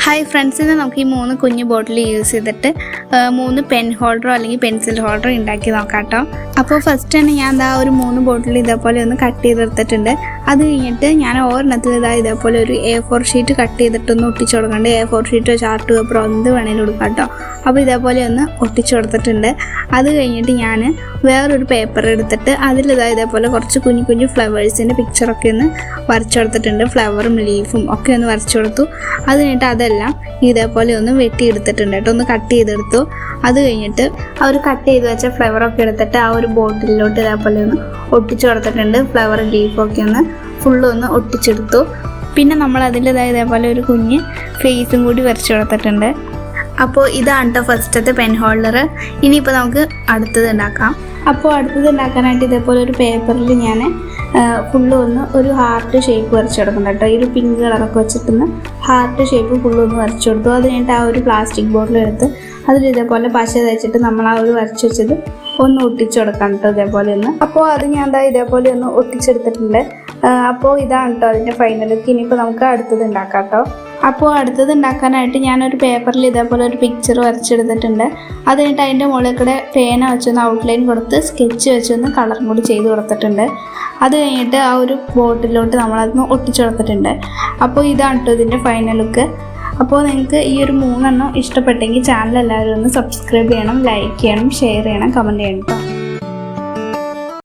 Hi friends, ഇന്ന് നമുക്ക് ഈ 3 കുഞ്ഞു ബോട്ടിൽ യൂസ് ചെയ്തിട്ട് 3 പെൻ ഹോൾഡറോ അല്ലെങ്കിൽ പെൻസിൽ ഹോൾഡറോ ഉണ്ടാക്കി നോക്കാം കേട്ടോ. അപ്പോൾ ഫസ്റ്റ് തന്നെ ഞാൻ ഒരു 3 ബോട്ടിൽ ഇതേപോലെ ഒന്ന് കട്ട് ചെയ്തെടുത്തിട്ടുണ്ട്. അത് കഴിഞ്ഞിട്ട് ഞാൻ ഓരോന്നത്തിൽ ഇതേപോലെ ഒരു A4 ഷീറ്റ് കട്ട് ചെയ്തിട്ടൊന്ന് ഒട്ടിച്ചു കൊടുക്കണ്ട്. A4 ഷീറ്റോ ചാർട്ട് പേപ്പറോ എന്ത് വേണേലും കൊടുക്കാം കേട്ടോ. അപ്പോൾ ഇതേപോലെ ഒന്ന് ഒട്ടിച്ചു കൊടുത്തിട്ടുണ്ട്. അത് കഴിഞ്ഞിട്ട് ഞാൻ വേറൊരു പേപ്പർ എടുത്തിട്ട് അതിൽ ഇതേപോലെ കുറച്ച് കുഞ്ഞു കുഞ്ഞു ഫ്ലവേഴ്സിൻ്റെ പിക്ചറൊക്കെ ഒന്ന് വരച്ചു കൊടുത്തിട്ടുണ്ട്. ഫ്ലവറും ലീഫും ഒക്കെ ഒന്ന് വരച്ചു കൊടുത്തു. അത് കഴിഞ്ഞിട്ട് അതെല്ലാം ഇതേപോലെ ഒന്ന് വെട്ടിയെടുത്തിട്ടുണ്ട് കേട്ടോ, ഒന്ന് കട്ട് ചെയ്തെടുത്തു. അത് കഴിഞ്ഞിട്ട് ആ ഒരു കട്ട് ചെയ്ത് വെച്ച ഫ്ലവറൊക്കെ എടുത്തിട്ട് ആ ഒരു ബോട്ടിലോട്ട് ഇതേപോലെ ഒന്ന് ഒട്ടിച്ചു കൊടുത്തിട്ടുണ്ട്. ഫ്ലവർ ലീഫൊക്കെ ഒന്ന് ഫുള്ളൊന്ന് ഒട്ടിച്ചെടുത്തു. പിന്നെ നമ്മൾ അതിൽ ഇതേപോലെ ഒരു കുഞ്ഞ് ഫേസും കൂടി വരച്ചു കൊടുത്തിട്ടുണ്ട്. അപ്പോൾ ഇതാണ് കേട്ടോ ഫസ്റ്റത്തെ പെൻ ഹോൾഡർ. ഇനിയിപ്പോൾ നമുക്ക് അടുത്തത് ഉണ്ടാക്കാം. അപ്പോൾ അടുത്തത് ഉണ്ടാക്കാനായിട്ട് ഇതേപോലെ ഒരു പേപ്പറിൽ ഞാൻ ഫുള്ളൊന്ന് ഒരു ഹാർട്ട് ഷേപ്പ് വരച്ചു കൊടുക്കണം കേട്ടോ. ഈ ഒരു പിങ്ക് കളറൊക്കെ വെച്ചിട്ടൊന്ന് ഹാർട്ട് ഷേപ്പ് ഫുള്ളൊന്ന് വരച്ചു കൊടുത്തു. അത് കഴിഞ്ഞിട്ട് ആ ഒരു പ്ലാസ്റ്റിക് ബോട്ടിൽ എടുത്ത് അതിൽ ഇതേപോലെ പശ തേച്ചിട്ട് നമ്മൾ ആ ഒരു വരച്ചു വെച്ചത് ഒന്ന് ഒട്ടിച്ചു കൊടുക്കാം കേട്ടോ ഇതേപോലെ ഒന്ന്. അപ്പോൾ അത് ഞാൻ ഇതേപോലെ ഒന്ന് ഒട്ടിച്ചെടുത്തിട്ടുണ്ട്. അപ്പോൾ ഇതാണ് കേട്ടോ അതിൻ്റെ ഫൈനൽ ലുക്ക്. ഇനിയിപ്പോൾ നമുക്ക് അടുത്തത് ഉണ്ടാക്കാം കേട്ടോ. അപ്പോൾ അടുത്തത് ഉണ്ടാക്കാനായിട്ട് ഞാനൊരു പേപ്പറിൽ ഇതേപോലെ ഒരു പിക്ചർ വരച്ചെടുത്തിട്ടുണ്ട്. അത് കഴിഞ്ഞിട്ട് അതിൻ്റെ മുകളിൽ കൂടെ പേന വെച്ചൊന്ന് ഔട്ട്ലൈൻ കൊടുത്ത് സ്കെച്ച് വെച്ചൊന്ന് കളറും കൂടി ചെയ്ത് കൊടുത്തിട്ടുണ്ട്. അത് കഴിഞ്ഞിട്ട് ആ ഒരു ബോട്ടിലോട്ട് നമ്മളതൊന്ന് ഒട്ടിച്ചു കൊടുത്തിട്ടുണ്ട്. അപ്പോൾ ഇതാണ് കേട്ടോ ഇതിൻ്റെ ഫൈനൽ ലുക്ക്. അപ്പോൾ നിങ്ങൾക്ക് ഈ ഒരു 3 ഇഷ്ടപ്പെട്ടെങ്കിൽ ചാനൽ എല്ലാവരും ഒന്ന് സബ്സ്ക്രൈബ് ചെയ്യണം, ലൈക്ക് ചെയ്യണം, ഷെയർ ചെയ്യണം, കമൻറ്റ് ചെയ്യണം കേട്ടോ.